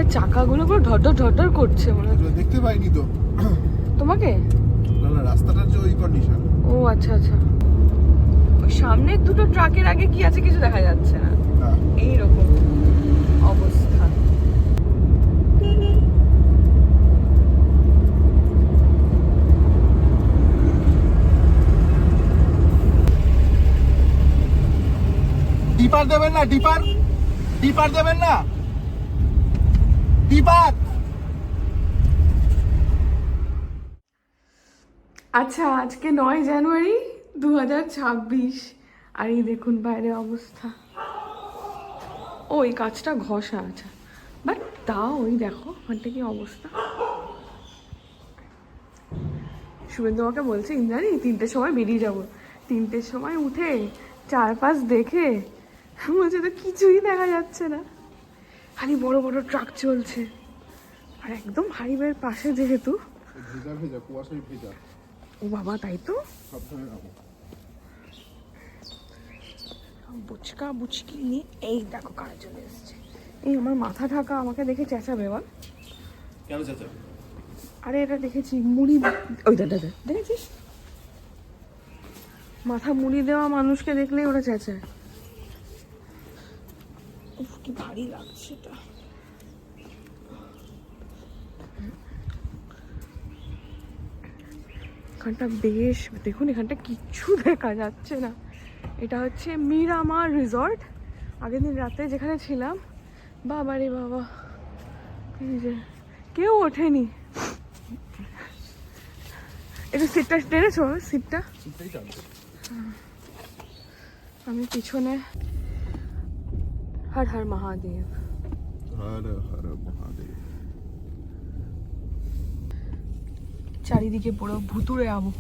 লরিটার চাকাগুলো পুরো ধরধর ধরধর করছে মনে হচ্ছে। দেখতে পাইনি তো তোমাকে? না না, রাস্তাটার যে ওই কন্ডিশন। ও আচ্ছা আচ্ছা। ওই সামনের দুটো ট্রাকের আগে কি আছে কিছু দেখা যাচ্ছে না, এইরকম অবস্থা। ডিপার দেবেন না, ডিপার ডিপার দেবেন না, ডিপার। আচ্ছা, আজকে 9 জানুয়ারি 2026, আর এই দেখুন বাইরে অবস্থা। ওই কাজটা ঘষা আছে, বাট তাও ওই দেখো ওখানটা কি অবস্থা। শুভেন্দু আমাকে বলছে ইন্দ্রাণী 3টের সময় বেরিয়ে যাব। 3টের সময় উঠে চারপাশ দেখে বলছে তো কিছুই দেখা যাচ্ছে না, খালি বড় বড় ট্রাক চলছে। আর একদম হাইওয়ের পাশে যেহেতু, ভেজা ভেজা কুয়াশায় ভেজা। ও বাবা, তাই তো। সাবধানে রাখো। বুচকা বুচকি নিয়ে এই দেখো কারা চলে এসছে। এই আমার মাথা ঢাকা আমাকে দেখে চেঁচাবে বল। কেন চেঁচাবে? আরে এটা দেখেছি মুড়ি, ওই দাদা দেখেছিস, মাথা মুড়ি দেওয়া মানুষকে দেখলেই ওরা চেঁচায়। উফ কি ভারী লাগছে এটা। এখানটা বেশ, দেখুন এখানটা কিচ্ছু দেখা যাচ্ছে না। এটা হচ্ছে মিরামার রিসর্ট। আগের দিন রাতে যেখানে ছিলাম, বাবা রে বাবা, এই যে কেউ ওঠেনি। একটু সিটটা টেনেছো, সিটটা আমি পিছনে। হর হর মহাদেব, হর হর মহাদেব। চারিদিকে পুরো ভুতুড়ে আবহ।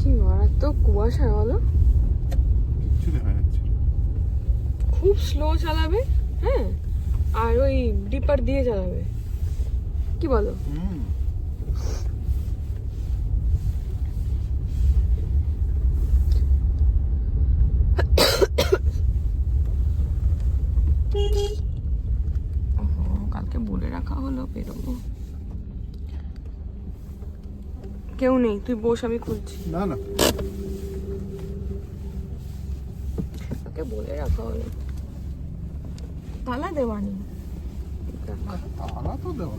কি মারাত্মক কুয়াশা বলো। কিচ্ছু দেখা যাচ্ছে না। খুব স্লো চালাবে, হ্যাঁ, আর ওই ডিপার দিয়ে চালাবে, কি বলো? কালকে বলে রাখা হলো বেরোবো। কেউ নেই, তুই বস, আমি খুলছি। না না, কালকে বলে রাখা হলো, তালা দেওয়া নেই। তালা তো দেওয়া।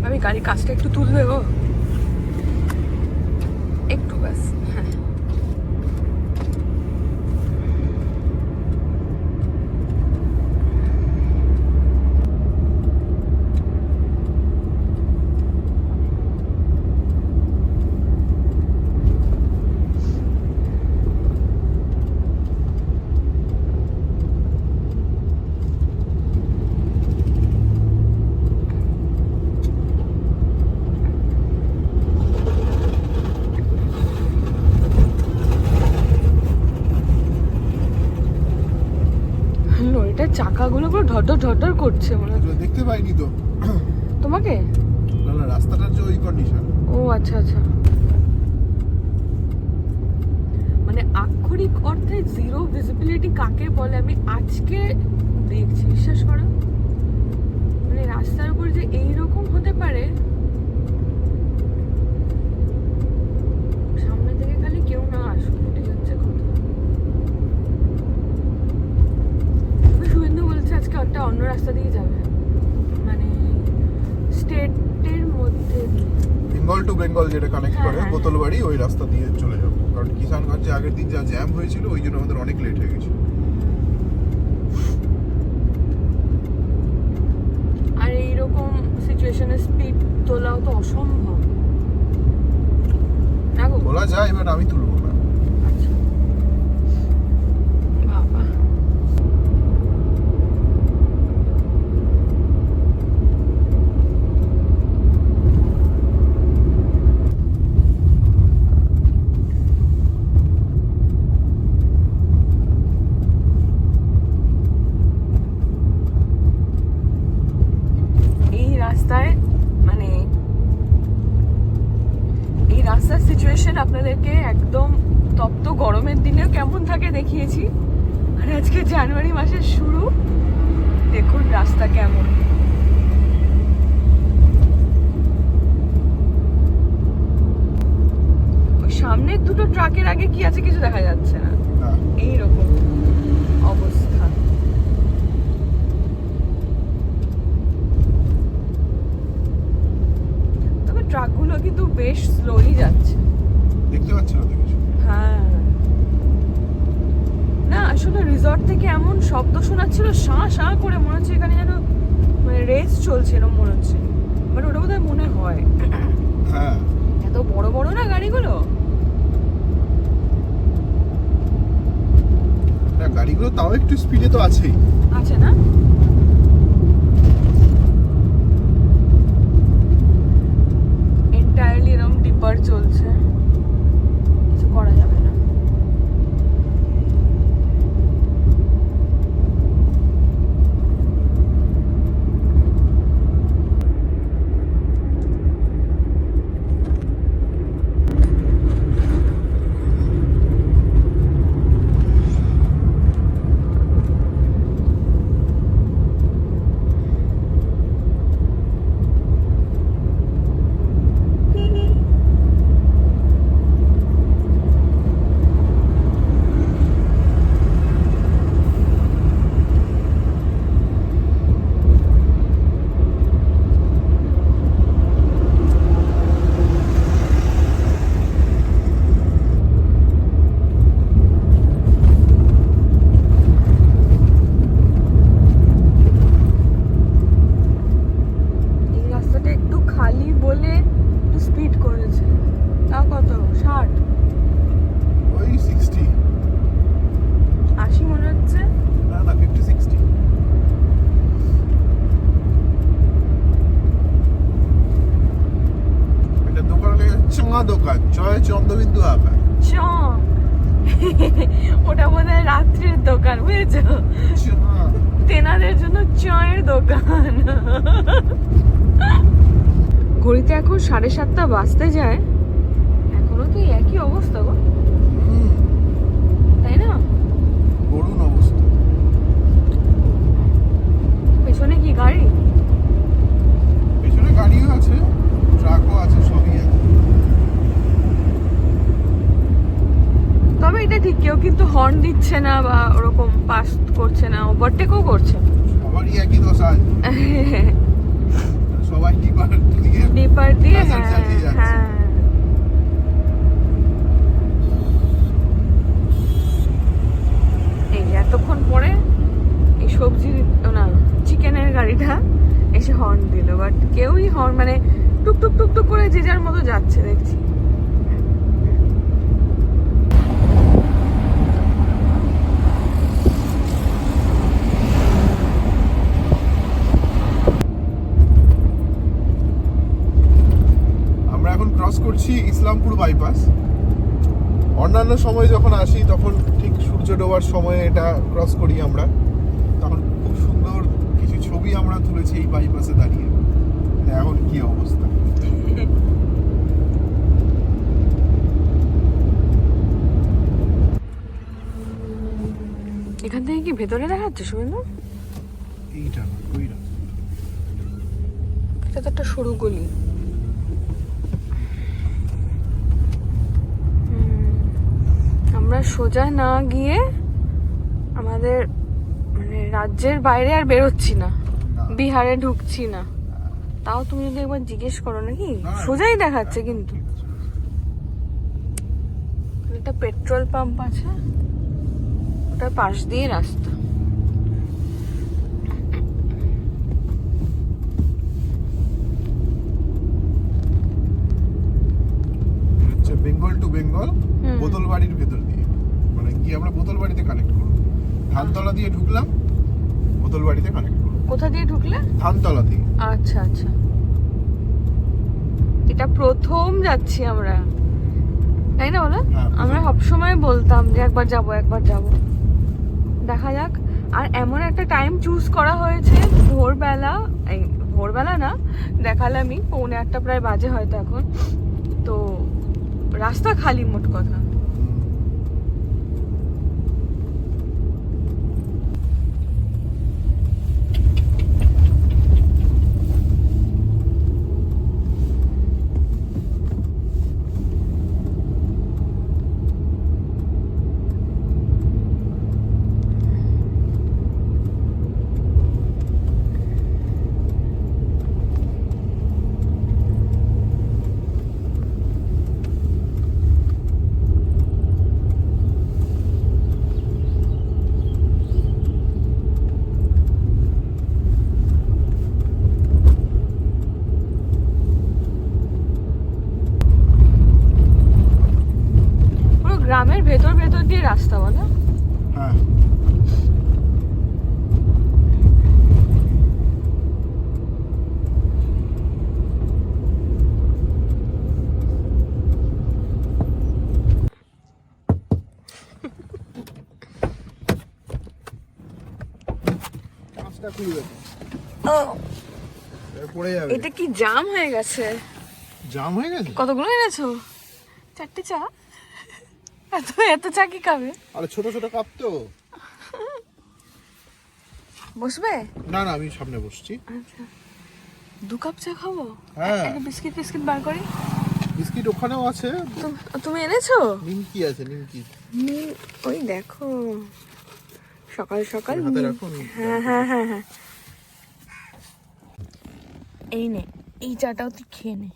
আমি গাড়ির কাজটা একটু তুলে দেবো, একটু ব্যাস। হ্যাঁ, লরিটার চাকাগুলো পুরো ধরধর ধরধর করছে মনে হচ্ছে। দেখতে পাইনি তো তোমাকে? না না, রাস্তাটার যে ওই কন্ডিশন। ও আচ্ছা আচ্ছা। মানে আক্ষরিক অর্থে জিরো ভিজিবিলিটি কাকে বলে আমি আজকে দেখছি, বিশ্বাস করো। মানে রাস্তার উপর যে এইরকম হতে পারে, সামনে থেকে খালি কেউ না আসুক, এটাই হচ্ছে কথা। শুভেন্দু বলছে আজকে একটা অন্য রাস্তা দিয়ে যাবে, মানে স্টেটের মধ্যে, বেঙ্গল টু বেঙ্গল যেটা কানেক্ট করে বোতলবাড়ি, ওই রাস্তা দিয়ে চলে যাবো। কারণ কিষানগঞ্জে আগের দিন যা জ্যাম হয়েছিল ওই জন্য আমাদের অনেক লেট হয়ে গেছিল। আর এইরকম সিচুয়েশনে স্পিড তোলাও তো অসম্ভব না গো। বলা যায়, এবার আমি তুলবো না। আচ্ছা বাবা, এই রাস্তায় মানে এই রাস্তার সিচুয়েশন আপনাদেরকে একদম তপ্ত গরমের দিনেও কেমন থাকে দেখিয়েছি, আর আজকে জানুয়ারি মাসের শুরু, দেখুন রাস্তা কেমন। ওই সামনের দুটো ট্রাকের আগে কি আছে কিছু দেখা যাচ্ছে না, না, এইরকম অবস্থা। তবে ট্রাকগুলো কিন্তু বেশ স্লোলি যাচ্ছে। দেখতে পাচ্ছি না তো কিছু। হ্যাঁ, না আসলে রিসর্ট থেকে এমন শব্দ শোনাচ্ছিল, শাঁ শাঁ করে, মনে হচ্ছে এখানে যেন মানে রেস চলছে এরকম মনে হচ্ছে, বাট ওটা বোধহয় মনে হয়। হ্যাঁ, এত বড় বড় না গাড়িগুলো। না গাড়িগুলো তাও একটু স্পিডে তো আছেই। আছে না? এন্টায়ারলি এরকম ডিপার চলছে, কিছু করা যাবে না। দোকান জয় চন্দ্রবিন্দু আঁকা। ওটা বোধহয় রাত্রির দোকান, বুঝেছো? তেনাদের জন্য চায়ের দোকান। ঘড়িতে এখন 7:30 বাজতে যায়, এখনো তো একই অবস্থা গো, তাই না? করুণ অবস্থা। পেছনে কি গাড়ি? পেছনে গাড়িও আছে, ট্রাকও আছে, সবই আছে। তবে এটা ঠিক, কেউ কিন্তু হর্ন দিচ্ছে না বা ওরকম পাস করছে না, ওভারটেকও করছে। সবারই একই দশা, সবাই ডিপার দিয়ে হ্যাঁ। এই এতক্ষণ পরে এই সবজির না চিকেনের গাড়িটা এসে হর্ন দিল, বাট কেউই হর্ন মানে টুকটুক টুকটুক করে যে যার মতো যাচ্ছে দেখছি। করছি ইসলামপুর বাইপাস। অন্যান্য সময় যখন আসি তখন ঠিক সূর্য ডোবার সময় এটা ক্রস করি আমরা, তখন খুব সুন্দর কিছু ছবি আমরা তুলেছি এই বাইপাসে দাঁড়িয়ে। এখন কি অবস্থা! এখান থেকে কি ভেতরে দেখাচ্ছে শুভেন্দু? এইটা না, ওইটা। এটা তো একটা সরু গলি। আমরা সোজা না গিয়ে আমাদের মানে রাজ্যের বাইরে আর বেরোচ্ছি না, বিহারে ঢুকছি না। তাও তুমি যদি একবার জিজ্ঞেস করো নাকি, সোজাই দেখাচ্ছে কিন্তু। একটা পেট্রোল পাম্প আছে, ওটার পাশ দিয়ে রাস্তা। হচ্ছে বেঙ্গল টু বেঙ্গল বোতলবাড়ির ভেতর দিয়ে, মানে গিয়ে আমরা বোতলবাড়িতে কানেক্ট করব। ধানতলা দিয়ে ঢুকলাম, বোতলবাড়িতে কানেক্ট করব। কোথা দিয়ে ঢুকলে? ধানতলা দিয়ে। আচ্ছা আচ্ছা, এটা প্রথম যাচ্ছি আমরা, তাই না বলো? হ্যাঁ, প্রথম। আমরা সবসময় বলতাম যে একবার যাব একবার যাব, দেখা যাক। আর এমন একটা টাইম চুজ করা হয়েছে ভোরবেলা, এই ভোরবেলা না, দেখালামই 1:45 প্রায় বাজে হয়তো এখন, তো রাস্তা খালি মোট কথা। পুরো গ্রামের ভেতর ভেতর দিয়ে রাস্তা, বলো? হ্যাঁ, কাঁচটা খুলে গেছে, পড়ে যাবে। এটা কি জাম হয়ে গেছে? জাম হয়ে গেছে? কতগুলো এনেছো? 4টে চা? এত এত চা কি খাবে? আরে ছোট ছোট কাপ তো। বসবে? না না, আমি সামনে বসছি। আচ্ছা, 2 কাপ চা খাবো? হ্যাঁ। একটা বিস্কিট টিস্কিট বার করি। বিস্কিট ওখানেও আছে। তুমি এনেছো? নিমকি আছে, নিমকি। ওই দেখো, সকাল সকাল। হাতে রাখুন। হ্যাঁ হ্যাঁ হ্যাঁ হ্যাঁ, এই নে, এই চাটাও তুই খেয়ে নে।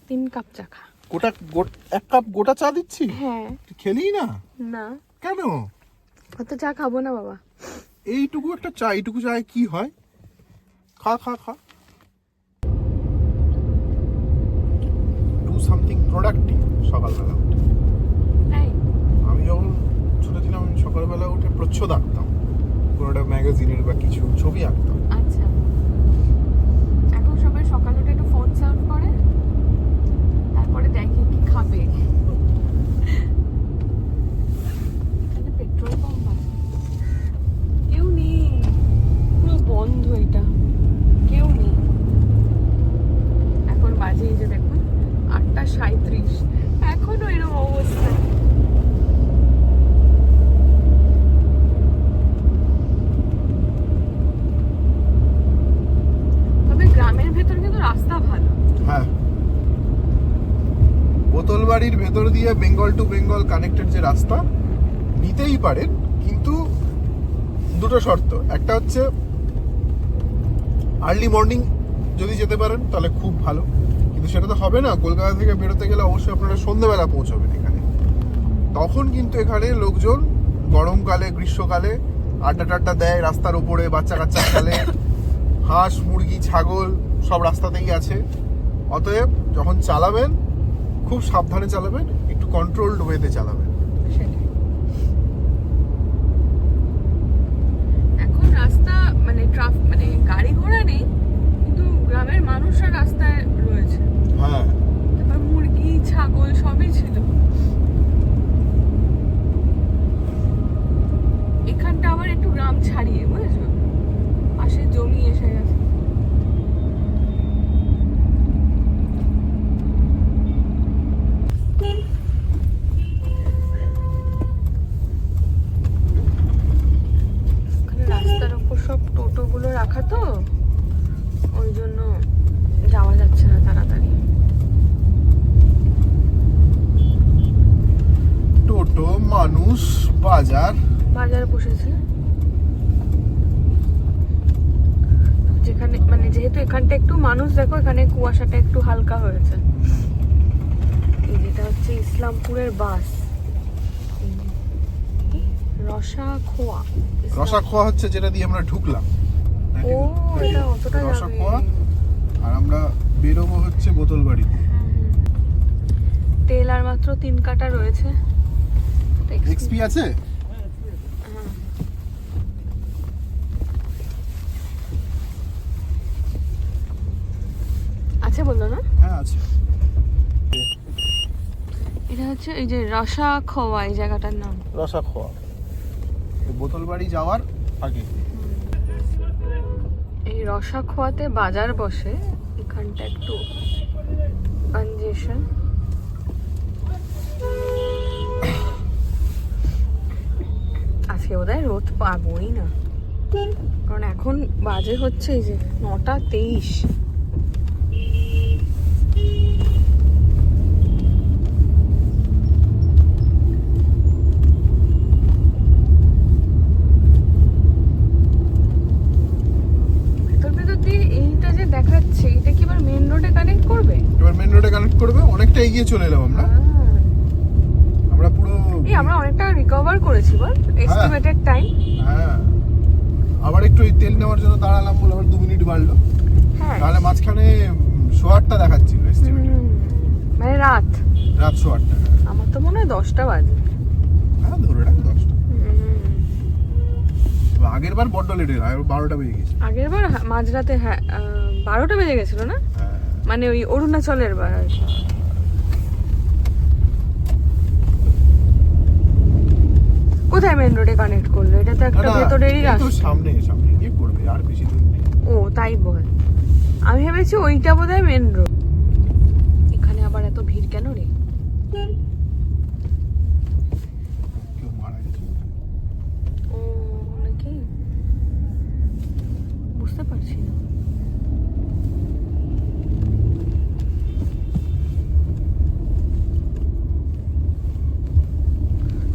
3 কাপ চা খা। গোটা 1 কাপ গোটা চা দিচ্ছি? হ্যাঁ। তুই খেলি না? না, কেন? অত চা খাবো না বাবা। এইটুকু একটা চা, এইটুকু চায় কি হয়? খা খা খা। ডু সামথিং প্রোডাক্টিভ সকালবেলা উঠে। তাই? আমি যখন ছোট ছিলাম, আমি সকালবেলা উঠে প্রচ্ছদ আঁকতাম, কোনো একটা ম্যাগাজিনের বা কিছু ছবি আঁকতাম। আচ্ছা, এখন সবাই সকালে উঠে একটু ফোন সার্ভ করে, তারপরে দেখে কি খাবে। এখানে পেট্রোল পাম্প আছে, কেউ নেই, পুরো বন্ধ এটা, কেউ নেই। এখন বাজে এই যে দেখুন 8:37, এখনো এরকম অবস্থা। তবে গ্রামের ভেতর কিন্তু রাস্তা ভালো। হ্যাঁ, বোতলবাড়ির ভেতর দিয়ে বেঙ্গল টু বেঙ্গল কানেক্টেড যে রাস্তা, নিতেই পারেন, কিন্তু দুটো শর্ত। একটা হচ্ছে আর্লি মর্নিং যদি যেতে পারেন তাহলে খুব ভালো, কিন্তু সেটা তো হবে না। কলকাতা থেকে বেরোতে গেলে অবশ্যই আপনারা সন্ধ্যেবেলা পৌঁছবেন এখানে। তখন কিন্তু এখানে লোকজন গরমকালে, গ্রীষ্মকালে আড্ডা টাড্ডা দেয় রাস্তার উপরে, বাচ্চা কাচ্চা খেলে, হাঁস মুরগি ছাগল সব রাস্তাতেই আছে। অতএব যখন চালাবেন খুব সাবধানে চালাবেন, একটু কন্ট্রোলড ওয়েতে চালাবেন। সেটাই। এখন রাস্তা মানে মানে গাড়ি ঘোড়া নেই, কিন্তু গ্রামের মানুষরা রাস্তায় রয়েছে। হ্যাঁ, তারপর মুরগি ছাগল সবই ছিল। এখানটা আবার একটু গ্রাম ছাড়িয়ে, বুঝেছো, পাশে জমি এসে গেছে। রাস্তার উপর সব টোটোগুলো রাখা তো, ওই জন্য যাওয়া যাচ্ছে না তাড়াতাড়ি। টোটো, মানুষ, বাজার বসেছে, যেখানে মানে যেহেতু এখানটা একটু মানুষ, দেখো এখানে কুয়াশাটা একটু হালকা হয়েছে। এই যেটা হচ্ছে ইসলামপুরের বাস, রসা খোয়া। রসা খোয়া হচ্ছে যেটা দিয়ে আমরা ঢুকলাম। ও এটা অতটা রসা যাবে। খোয়া। আর আমরা বেরোবো হচ্ছে বোতলবাড়ি। তেল আর মাত্র 3 কাটা রয়েছে। এক্সপি আছে? আছে বললো না? হ্যাঁ আছে। এটা হচ্ছে এই যে রসা খোয়া, এই জায়গাটার নাম রসা খোয়া। বোতলবাড়ি যাওয়ার আগে। এই রসা খোয়াতে বাজার বসে, এখানটা একটু কনজেশন। আজকে বোধহয় রোদ পাবোই না, কারণ এখন বাজে হচ্ছে এই যে 9:23। এইটা যে দেখাচ্ছে, এটা কি এবার মেন রোডে কানেক্ট করবে? এবার মেন রোডে কানেক্ট করবে। অনেকটা এগিয়ে চলে এলাম আমরা। আমরা পুরো আমরা অনেকটা রিকভার করেছি বল, এস্টিমেটেড টাইম। হ্যাঁ, আবার একটু এই তেল নেওয়ার জন্য দাঁড়ালাম বলে আবার 2 মিনিট বাড়লো। হ্যাঁ, তাহলে মাঝখানে 8:30 দেখাচ্ছিল এস্টিমেটেড। মানে রাত 8:30। আমার তো মনে হয় 10টা বাজে। হ্যাঁ ধরে রাখ 10টা। আগের বার বড্ড লেট হলো, 12টা বেজে গেছে। আগের বার মাঝরাতে, হ্যাঁ 12টা বেজে গেছিল না? হ্যাঁ। মানে ওই অরুণাচলের বার আর কি। কোথায় মেন রোডে কানেক্ট করলো? এটা তো একটা ভেতরেরই রাস্তা। সামনে সামনে গিয়ে করবে, আর বেশি দূর নেই। ও তাই বল, আমি ভেবেছি ওইটা বোধহয় মেন রোড। এখানে আবার এত ভিড় কেন রে? কেউ মারা গেছে। ও নাকি বুঝতে পারছি না।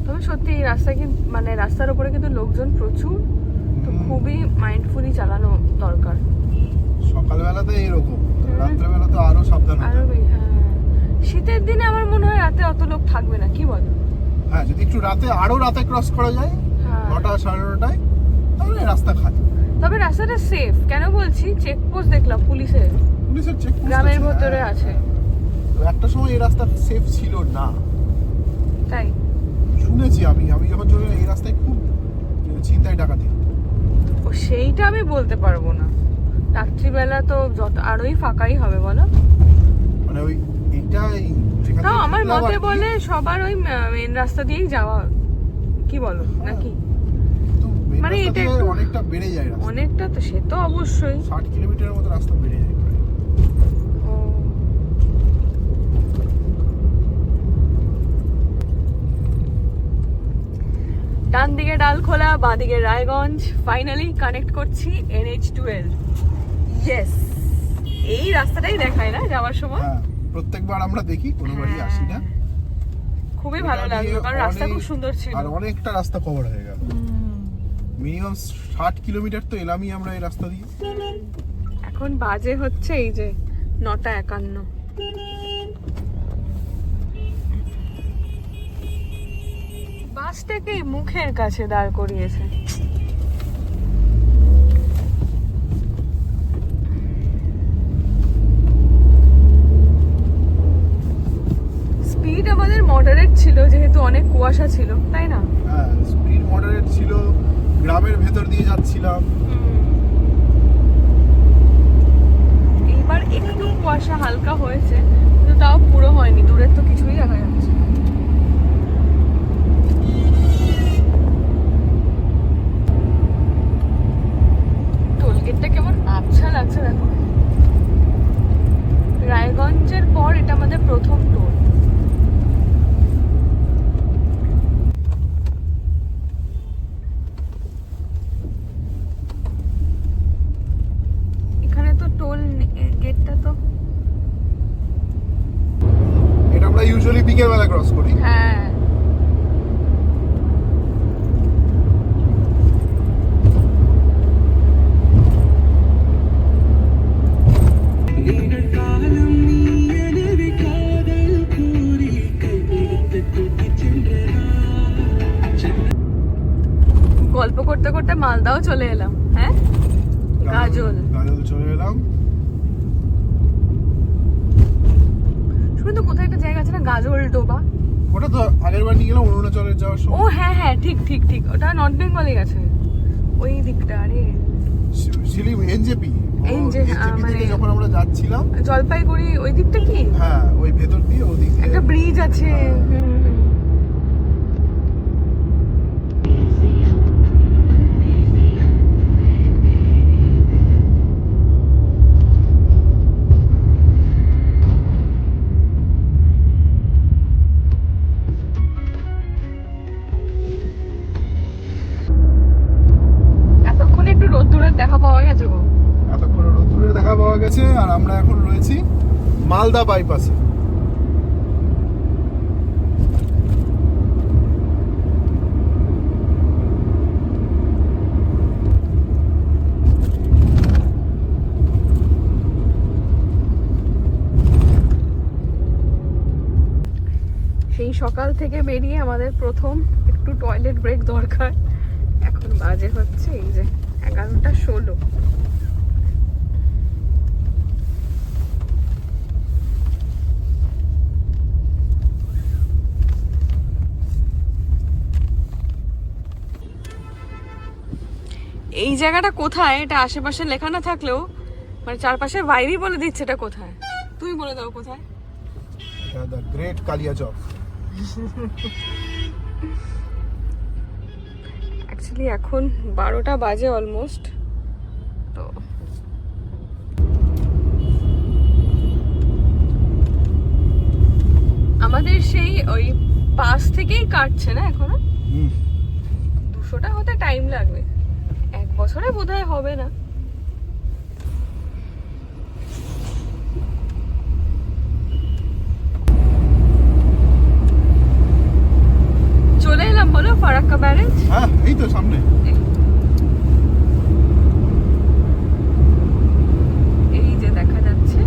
তবে সত্যি এই রাস্তা কি, মানে রাস্তার উপরে কিন্তু লোকজন প্রচুর, তো খুবই মাইন্ডফুলি চালানো দরকার। সকালবেলাতে এরকম, রাত্রেবেলা তো আরো সাবধান হতে আরো হবে। হ্যাঁ, শীতের দিনে আমার মনে হয় রাতে অত লোক থাকবে না, কি বল? হ্যাঁ, যদি একটু রাতে ক্রস করা যায়, হ্যাঁ। 9টা 9:30টায়, তাহলে রাস্তা খালি। তবে রাস্তাটা সেফ, কেন বলছি, চেকপোস্ট দেখলাম পুলিশের চেক গ্রামের ভেতরে আছে। তো একটা সময় এই রাস্তা সেফ ছিল না, তাই শুনেছি আমি যখন চলে এই রাস্তায় খুব ছিনতাই ডাকাতি। ও সেইটা আমি বলতে পারবো না, রাত্রিবেলা তো যত আরোই ফাঁকাই হবে বলো। মানে ওই এইটাই যেখানে তাও আমার মতে বলে সবার ওই মেন রাস্তা দিয়েই যাওয়া, কি বলো নাকি? মানে এটা একটু অনেকটা বেড়ে যায় রাস্তা। অনেকটা তো, সে তো অবশ্যই 60 কিলোমিটারের মতো রাস্তা বেড়ে যায় প্রায়। ও, ডান দিকে ডালখোলা, বাঁ দিকে রায়গঞ্জ, ফাইনালি কানেক্ট করছি NH12। ইয়েস, এই রাস্তাটাই দেখায় না যাওয়ার সময়। হ্যাঁ, প্রত্যেকবার আমরা দেখি, কোনোবারই আসি না। খুবই ভালো লাগলো, কারণ রাস্তা খুব সুন্দর ছিল আর অনেকটা রাস্তা কভার হয়ে গেল। মিনিমাম 60 কিলোমিটার তো এলামই আমরা এই রাস্তা দিয়ে। এখন বাজে হচ্ছে এই যে 9:51। বাসটাকে মুখের কাছে দাঁড় করিয়েছে। স্পিড আমাদের মডারেট ছিল, যেহেতু অনেক কুয়াশা ছিল, তাই না? হ্যাঁ, স্পিড মডারেট ছিল, গ্রামের ভেতর দিয়ে যাচ্ছিলাম। এইবার একটু কুয়াশা হালকা হয়েছে, কিন্তু তাও পুরো হয়নি, দূরের তো কিছুই দেখা যাচ্ছে। টোলগেটটা কেমন আচ্ছা লাগছে দেখো। রায়গঞ্জের পর এটা আমাদের প্রথম টোল। এখানে তো টোল গেটটা তো, এটা আমরা ইউজুয়ালি বিকেল বেলা ক্রস করি। হ্যাঁ காலம் நீ எனது காதல் கூறி মালদাও চলে এলাম। হ্যাঁ, গাজল চলে এলাম। শুনে তো কোথায় একটা জায়গা আছে না, গাজল ডোবা? ওটা তো আগের বার নিয়ে গেলাম অরুণাচলে যাওয়ার ও সময়। হ্যাঁ হ্যাঁ, ঠিক ঠিক ঠিক, ওটা নর্থ বেঙ্গলে গেছে ওই দিকটা। আরে শিলিগুড়ি এনজেপি মানে যখন আমরা যাচ্ছিলাম জলপাইগুড়ি ওই দিকটা কি? হ্যাঁ, ওই ভেতর দিয়ে ওদিক দিয়ে একটা ব্রিজ আছে। এতক্ষণে একটু রোদ্দুরের দেখা পাওয়া গেছে গো। এতক্ষণ রোদ্দুরে দেখা পাওয়া গেছে। আর আমরা এখন রয়েছি মালদা বাইপাসে। সেই সকাল থেকে বেরিয়ে আমাদের প্রথম একটু টয়লেট ব্রেক দরকার। এখন বাজে হচ্ছে এই যে 11:16। এই জায়গাটা কোথায় এটা আশেপাশে লেখা না থাকলেও মানে চারপাশের বাইরেই বলে দিচ্ছে এটা কোথায়। তুমি বলে দাও কোথায়। এটা the great Kaliachak. Actually এখন 12টা বাজে অলমোস্ট। তো আমাদের সেই ওই পাশ থেকেই কাটছে না এখনো। 200টা হতে টাইম লাগবে, 1 বছরে বোধহয় হবে না। চলে এলাম বলো ফারাক্কা ব্যারেজ। হ্যাঁ, এই তো সামনে। এই যে দেখা যাচ্ছে।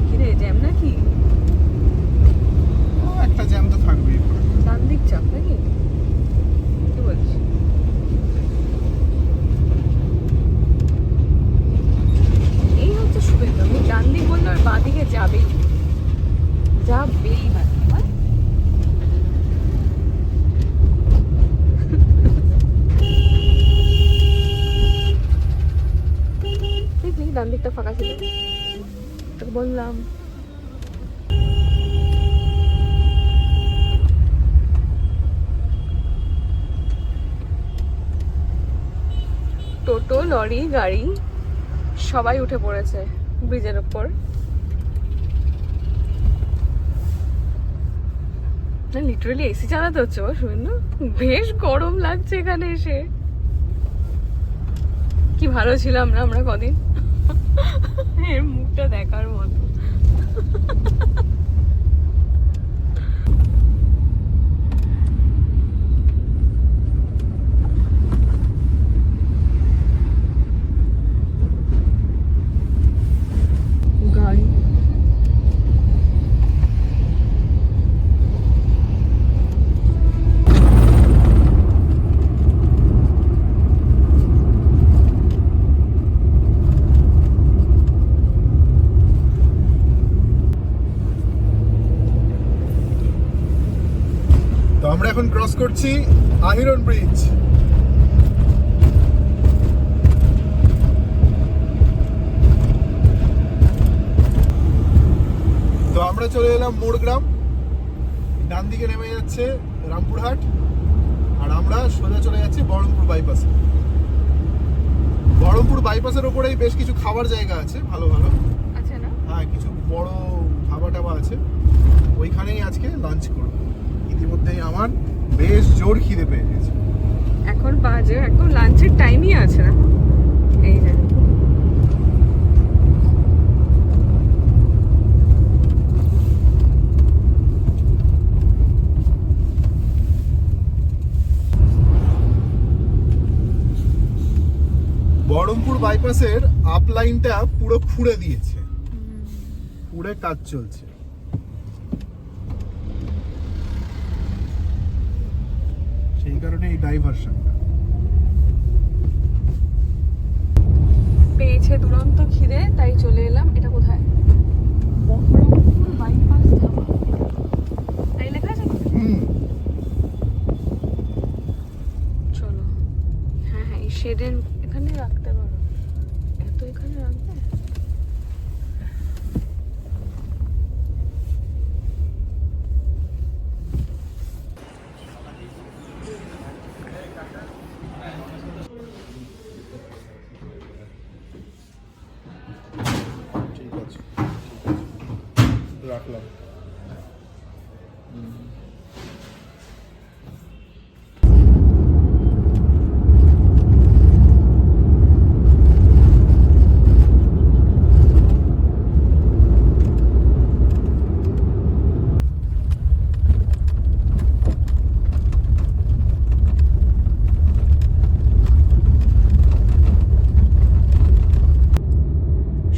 কিরে জ্যাম নাকি? একটা জ্যাম তো থাকবেই। ডান দিক চাপ নাকি, কি বলছিস? এই হচ্ছে সুবিধা, আমি ডান দিক বললে আর বাঁ দিকে যাবেই না। দেখলি ডান দিকটা ফাঁকা ছিল, তোকে বললাম। টোটো, লরি, গাড়ি সবাই উঠে পড়েছে ব্রিজের উপর। না লিটারালি এসি চালাতে হচ্ছে শুনুন, বেশ গরম লাগছে এখানে এসে। কি ভালো ছিলাম না আমরা কদিন, এর মুখটা দেখার মতো। গাড়ি তো আমরা এখন ক্রস করছি আহিরন ব্রিজ। তো আমরা চলে এলাম মোড়গ্রাম। ডান দিকে নেমে যাচ্ছে রামপুরহাট, আর আমরা সোজা চলে যাচ্ছি বহরমপুর বাইপাসে। বহরমপুর বাইপাসের ওপরেই বেশ কিছু খাবার জায়গা আছে ভালো ভালো। আছে না? হ্যাঁ, কিছু বড় ধাবা টাবা আছে, ওইখানেই আজকে লাঞ্চ করব। ইতিমধ্যেই আমার বেশ জোর খিদে পেয়ে গেছে। এখন বাজে একদম লাঞ্চের টাইমই আছে না। এই যে বহরমপুর বাইপাসের আপ লাইনটা পুরো খুঁড়ে দিয়েছে, খুঁড়ে কাজ চলছে। সেই কারণে এই ডাইভারশনটা। পেয়েছে দুরন্ত খিদে, তাই চলে এলাম। এটা কোথায়? বহরমপুর বাইপাস ধাবা, তাই লেখা আছে। চলো, হ্যাঁ হ্যাঁ, এই শেডের এখানে রাখতে পারো। এত এখানে রাখবে? ঠিক আছে, রাখলাম।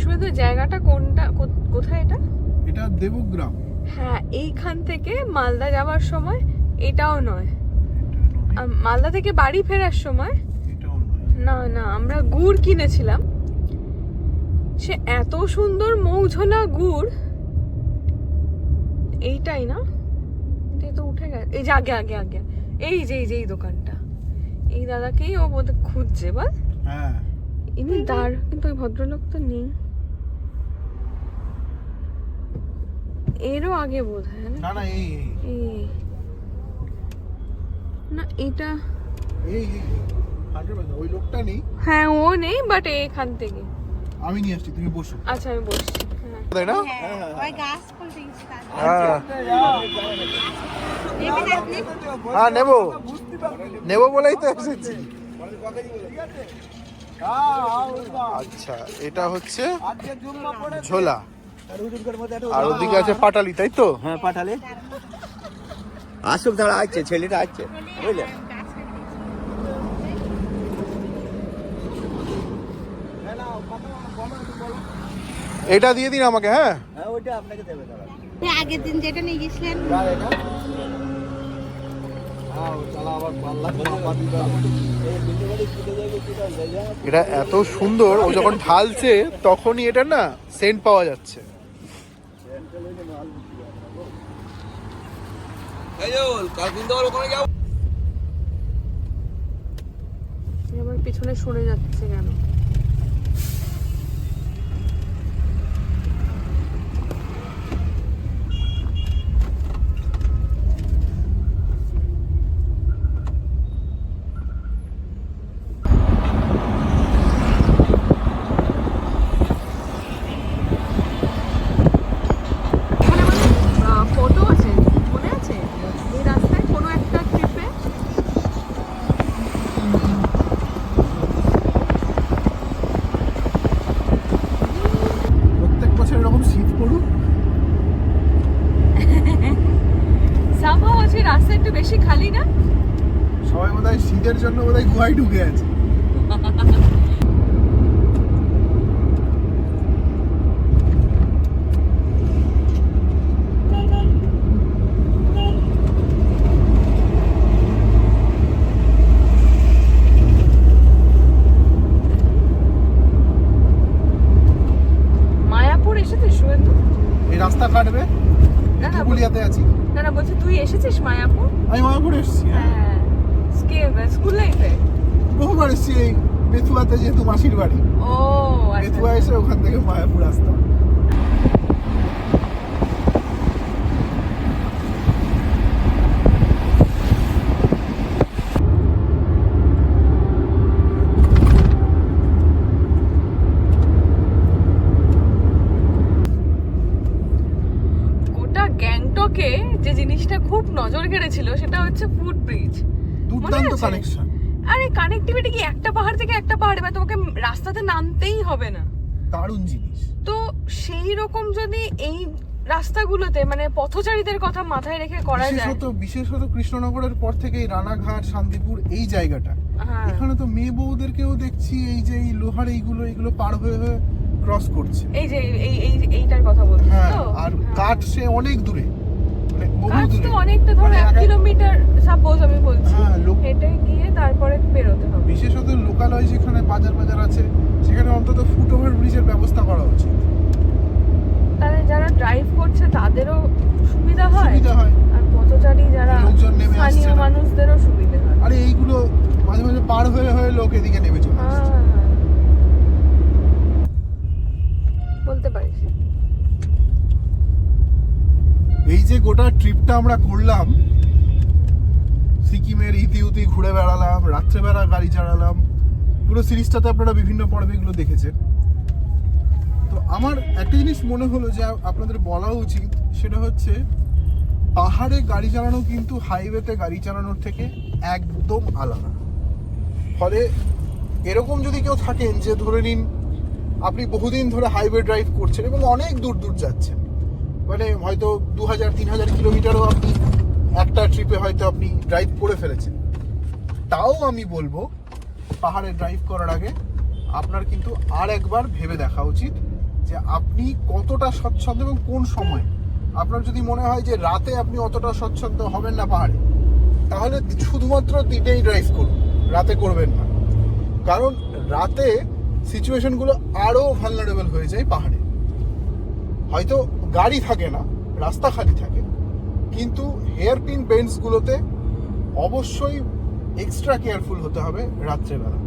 শুধু জায়গাটা কোনটা, কোথায় এটা? এটা দেবগ্রাম। হ্যাঁ, এইখান থেকে মালদা যাওয়ার সময় এটাও নয়, মালদা থেকে বাড়ি ফেরার সময় এটাও নয়। না না, আমরা গুড় কিনেছিলাম, সে এত সুন্দর মৌঝোলা গুড়। এইটাই না? এটাই তো উঠে গেছে। এই যে আগে আগে আগে, এই যে এই দোকানটা, এই দাদাকেই ও বোধহয় খুঁজছে। বল, হ্যাঁ, ইনি দাঁড়, কিন্তু ওই ভদ্রলোক তো নেই। এরও আগে বোধ হয় না না, এই এই না, এটা এই 100% ওই লোকটা নেই। হ্যাঁ, ও নেই, বাট এখান থেকে আমি নিয়ে আসছি, তুমি বসো। আচ্ছা আমি বসছি। হ্যাঁ, তাই না? ওই গাছ ফুল দিয়েছি কাজ। হ্যাঁ নেবেন আপনি? হ্যাঁ, নেবো নেবো বলেই তো এসেছি। আচ্ছা, এটা হচ্ছে ঝোলা, আর ওদিকে আছে পাটালি, তাই তো? হ্যাঁ পাঠালে আসুক, দাঁড়া আসছে, ছেলেটা আসছে বুঝলে। এটা দিয়ে দিন আমাকে। হ্যাঁ, হ্যাঁ ওইটা আপনাকে দেবে, দাঁড়া। আগের দিন যেটা নিয়ে গেছিলেন এটা এত সুন্দর, ও যখন ঢালছে তখনই এটা না সেন্ট পাওয়া যাচ্ছে। আমার পিছনে সরে যাচ্ছে কেন? ফটো আছে, মনে আছে এই রাস্তায় কোনো একটা ট্রিপে? প্রত্যেক বছর এরকম শীত পড়ুক। সামহাও আছে রাস্তা একটু বেশি খালি না? সবাই বোধহয় শীতের জন্য বোধহয় গুহায় ঢুকে আছে। মায়াপুর এসেছিস শুভেন্দু? এই রাস্তা কাটবে, না, না, ধুবুলিয়াতে আছি। না না, বলছি তুই এসেছিস মায়াপুর? আমি মায়াপুর এসেছি, হ্যাঁ, স্কুল লাইফে। বহুবার এসেছি। এই বেথুয়াতে যেহেতু মাসির বাড়ি, ও আচ্ছা। বেথুয়া এসে ওখান থেকে মায়াপুর আসতাম। গোটা গ্যাংটকে যে জিনিসটা খুব নজর কেড়েছিল সেটা হচ্ছে ফুট ব্রিজ। দুর্দান্ত আছে? কানেকশন। আরে কানেক্টিভিটি কি একটা পাহাড় থেকে একটা পাহাড়ে, বা তোমাকে রাস্তাতে নামতেই হবে না। দারুণ জিনিস। তো সেই রকম যদি এই রাস্তাগুলোতে মানে পথচারীদের কথা মাথায় রেখে করা যায়। বিশেষত কৃষ্ণনগরের পর থেকে এই রানাঘাট, শান্তিপুর এই জায়গাটা, হ্যাঁ, এখানে তো মেয়ে বউদেরকেও দেখছি এই যে এই লোহার এইগুলো পার হয়ে হয়ে ক্রস করছে। এই যে এইটার কথা বলছিস হ্যাঁ, তো? আর হ্যাঁ। কাঠ সে অনেক দূরে। মানে বহু কাজ তো দূরে। অনেকটা, ধরো মানে 1 এক- কিলোমিটার সাপোজ আমি বলছি, হ্যাঁ, হেঁটে গিয়ে তারপরে বেরোতে হবে। বিশেষত লোকালয় যেখানে বাজার আছে সেখানে অন্তত ফুট ওভার ব্রিজের ব্যবস্থা করা উচিত। তাহলে যারা ড্রাইভ করছে তাদেরও সুবিধা হয়, সুবিধা হয়, আর পথচারী যারা লোকজন নেমে আসছে স্থানীয় না। মানুষদেরও সুবিধা হয়। আরে এইগুলো মাঝে মাঝে পার হয়ে হয়ে লোক এদিকে নেমে চলে আসছে। হ্যাঁ, বলতে পারিস। এই যে গোটা ট্রিপটা আমরা করলাম, সিকিমের ইতিউতি ঘুরে বেড়ালাম, রাত্রেবেলা গাড়ি চালালাম, পুরো সিরিজটাতে আপনারা বিভিন্ন পর্বে এগুলো দেখেছেন। তো আমার একটা জিনিস মনে হলো যে আপনাদের বলা উচিত, সেটা হচ্ছে পাহাড়ে গাড়ি চালানো কিন্তু হাইওয়েতে গাড়ি চালানোর থেকে একদম আলাদা। ফলে এরকম যদি কেউ থাকেন যে ধরে নিন আপনি বহুদিন ধরে হাইওয়ে ড্রাইভ করছেন এবং অনেক দূর দূর যাচ্ছেন, মানে হয়তো 2000-3000 কিলোমিটারও আপনি একটা ট্রিপে হয়তো আপনি ড্রাইভ করে ফেলেছেন, তাও আমি বলবো পাহাড়ে ড্রাইভ করার আগে আপনার কিন্তু আর একবার ভেবে দেখা উচিত যে আপনি কতটা স্বচ্ছন্দ এবং কোন সময়। আপনার যদি মনে হয় যে রাতে আপনি অতটা স্বচ্ছন্দ হবেন না পাহাড়ে, তাহলে শুধুমাত্র দিনেই ড্রাইভ করুন, রাতে করবেন না। কারণ রাতে সিচুয়েশনগুলো আরও ভালনারেবল হয়ে যায় পাহাড়ে। হয়তো গাড়ি থাকে না, রাস্তা খালি থাকে, কিন্তু হেয়ারপিন বেন্ডসগুলোতে অবশ্যই এক্সট্রা কেয়ারফুল হতে হবে রাত্রেবেলা।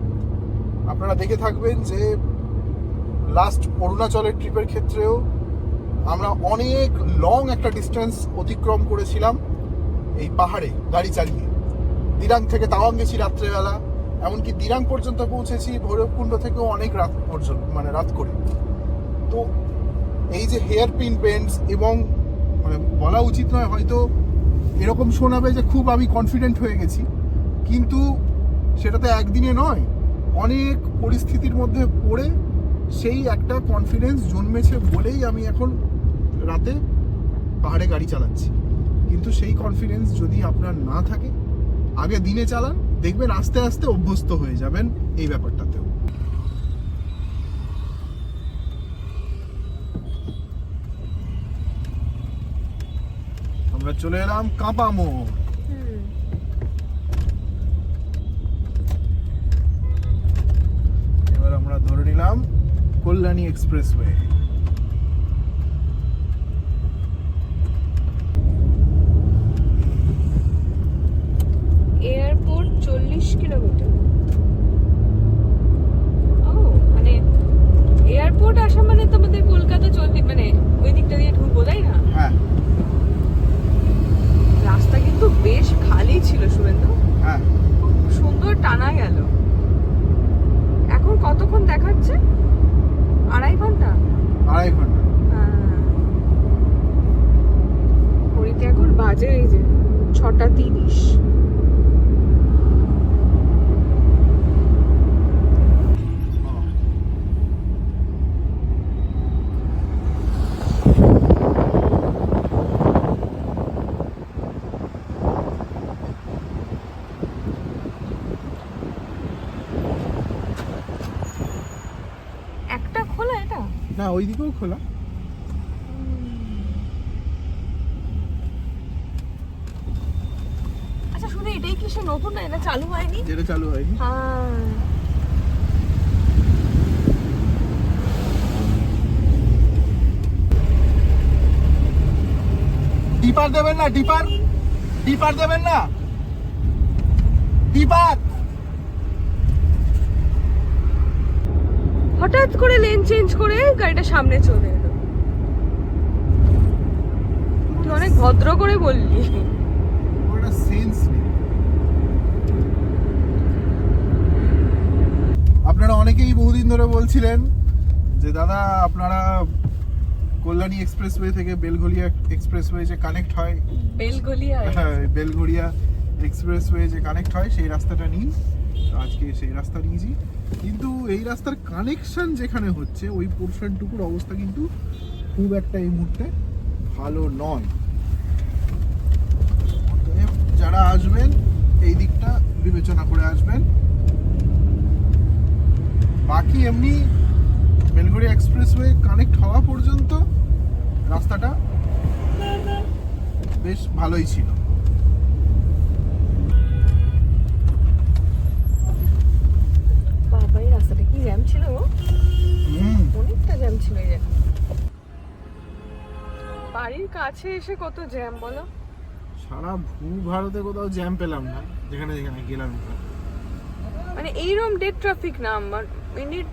আপনারা দেখে থাকবেন যে লাস্ট অরুণাচলের ট্রিপের ক্ষেত্রেও আমরা অনেক লং একটা ডিস্টেন্স অতিক্রম করেছিলাম এই পাহাড়ে গাড়ি চালিয়ে। দিরাং থেকে তাওয়াং গেছি রাত্রেবেলা, এমনকি দিরাং পর্যন্ত পৌঁছেছি ভৈরবকুণ্ড থেকেও অনেক রাত পর্যন্ত, মানে রাত করে। তো এই যে হেয়ার পিন বেন্ডস, এবং মানে বলা উচিত নয়, হয়তো এরকম শোনাবে যে খুব আমি কনফিডেন্ট হয়ে গেছি, কিন্তু সেটা তো একদিনে নয়, অনেক পরিস্থিতির মধ্যে পড়ে সেই একটা কনফিডেন্স জন্মেছে বলেই আমি এখন রাতে পাহাড়ে গাড়ি চালাচ্ছি। কিন্তু সেই কনফিডেন্স যদি আপনার না থাকে, আগে দিনে চালান, দেখবেন আস্তে আস্তে অভ্যস্ত হয়ে যাবেন এই ব্যাপারটাতেও। আমরা চলে এলাম কাঁপা মোড়। এবার আমরা ধরে নিলাম কল্যাণী এক্সপ্রেসওয়ে। Airport 40 kilometre. ও মানে এয়ারপোর্ট আসা মানে তোমাদের কলকাতা মানে ওই দিকটা দিয়ে ঢুকবো, তাই না? হ্যাঁ রাস্তা কিন্তু বেশ খালি ছিল শুভেন্দু, হ্যাঁ, খুব সুন্দর টানা গেল। এখন কতক্ষণ দেখাচ্ছে? 2.5 ঘন্টা। 2.5 ঘন্টা। ঘড়িতে এখন বাজে এই যে 6:30। একটা খোলা এটা? না, ওইদিকেও খোলা। আচ্ছা শুনে, এটাই কি সে নতুন, না এটা চালু হয়নি? যেটা চালু হয়নি। হ্যাঁ, টিপার দেবেন না, টিপার টিপার দেবেন না, টিপার। হঠাৎ করে লেন চেঞ্জ করে গাড়িটা সামনে চলে এলো। তুই অনেক ভদ্র করে বললি। ওটা সেন্স নেই। আপনারা অনেকেই বহুদিন ধরে বলছিলেন যে দাদা আপনারা কল্যাণী এক্সপ্রেসওয়ে থেকে বেলঘরিয়া এক্সপ্রেসওয়ে যে কানেক্ট হয়, বেলগলিয়া। হ্যাঁ বেলঘরিয়া এক্সপ্রেসওয়ে যে কানেক্ট হয় সেই রাস্তাটা নিন। তো আজকে সেই রাস্তা নিয়েছি, কিন্তু এই রাস্তার কানেকশন যেখানে হচ্ছে ওই পোর্শনটুকুর অবস্থা কিন্তু খুব একটা এই মুহূর্তে ভালো নয়। অতএব যারা আসবেন এই দিকটা বিবেচনা করে আসবেন। বাকি এমনি বেলঘরিয়া এক্সপ্রেসওয়ে কানেক্ট হওয়া পর্যন্ত রাস্তাটা বেশ ভালোই ছিল। বাবা এই রাস্তাটা কি জ্যাম ছিল গো, অনেকটা জ্যাম ছিল এই জায়গা। বাড়ির কাছে এসে কত জ্যাম বলো। সারা ভারতে কোথাও জ্যাম পেলাম না, যেখানে যেখানে গেলাম। মানে এইরকম ডেড ট্রাফিক না, আমার মিনিট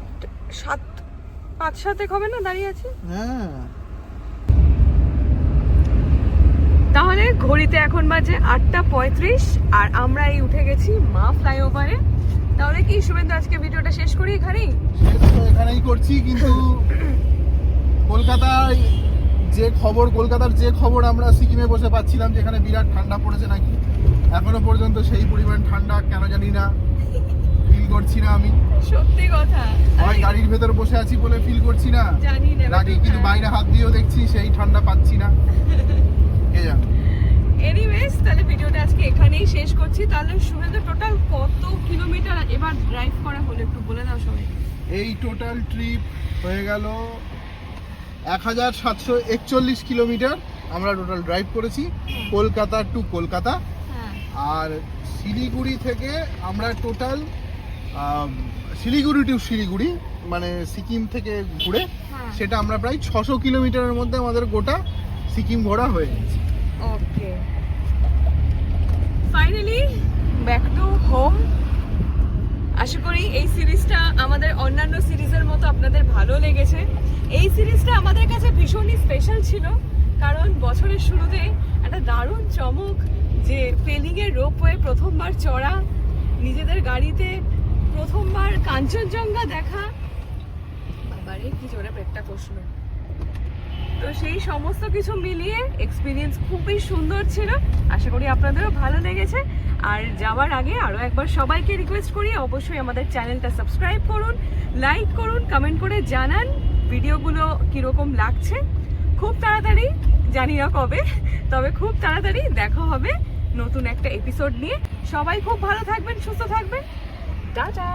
5-7 হবে না দাঁড়িয়ে আছে। হ্যাঁ, তাহলে ঘড়িতে এখন বাজে 8:35 আর আমরা এই উঠে গেছি মা ফ্লাইওভারে। তাহলে কি শুভেন্দু আজকে ভিডিওটা শেষ করি এখানেই? সেটা তো এখানেই করছি, কিন্তু কলকাতার যে খবর আমরা সিকিমে বসে পাচ্ছিলাম, যেখানে বিরাট ঠান্ডা পড়েছে নাকি, এখনো পর্যন্ত সেই পরিমাণ ঠান্ডা কেন জানি না ফিল করছি না আমি। সত্যি কথা, হয় গাড়ির ভেতর বসে আছি বলে ফিল করছি না, জানি না নাকি কিন্তু বাইরে হাত দিয়েও দেখছি সেই ঠান্ডা পাচ্ছি না, কে জানে। এনিওয়েজ তাহলে ভিডিওটা আজকে এখানেই শেষ করছি। তাহলে শুভেন্দু টোটাল কত কিলোমিটার এবার ড্রাইভ করা হলো একটু বলে দাও সবাই। এই টোটাল ট্রিপ হয়ে গেল 1741 কিলোমিটার আমরা টোটাল ড্রাইভ করেছি, কলকাতা টু কলকাতা। হ্যাঁ, আর শিলিগুড়ি থেকে আমরা টোটাল শিলিগুড়ি টু শিলিগুড়ি মানে সিকিম থেকে ঘুরে, হ্যাঁ। সেটা আমরা প্রায় 600 কিলোমিটারের মধ্যে আমাদের গোটা সিকিম ঘোরা হয়ে গেছে। ওকে, ফাইনালি ব্যাক টু হোম। আশা করি এই সিরিজটা আমাদের অন্যান্য সিরিজের মতো আপনাদের ভালো লেগেছে। এই সিরিজটা আমাদের কাছে ভীষণই স্পেশাল ছিল, কারণ বছরের শুরুতে একটা দারুণ চমক, যে পেলিংয়ের রোপওয়ে প্রথমবার চড়া, নিজেদের গাড়িতে প্রথমবার কাঞ্চনজঙ্ঘা দেখা। বাবারে কি জোরে ব্রেকটা কষলো। তো সেই সমস্ত কিছু মিলিয়ে এক্সপিরিয়েন্স খুবই সুন্দর ছিল। আশা করি আপনাদেরও ভালো লেগেছে। আর যাওয়ার আগে আরও একবার সবাইকে রিকোয়েস্ট করি, অবশ্যই আমাদের চ্যানেলটা সাবস্ক্রাইব করুন, লাইক করুন, কমেন্ট করে জানান ভিডিওগুলো কীরকম লাগছে। খুব তাড়াতাড়ি, জানি না কবে, তবে খুব তাড়াতাড়ি দেখা হবে নতুন একটা এপিসোড নিয়ে। সবাই খুব ভালো থাকবেন, সুস্থ থাকবেন, টাটা।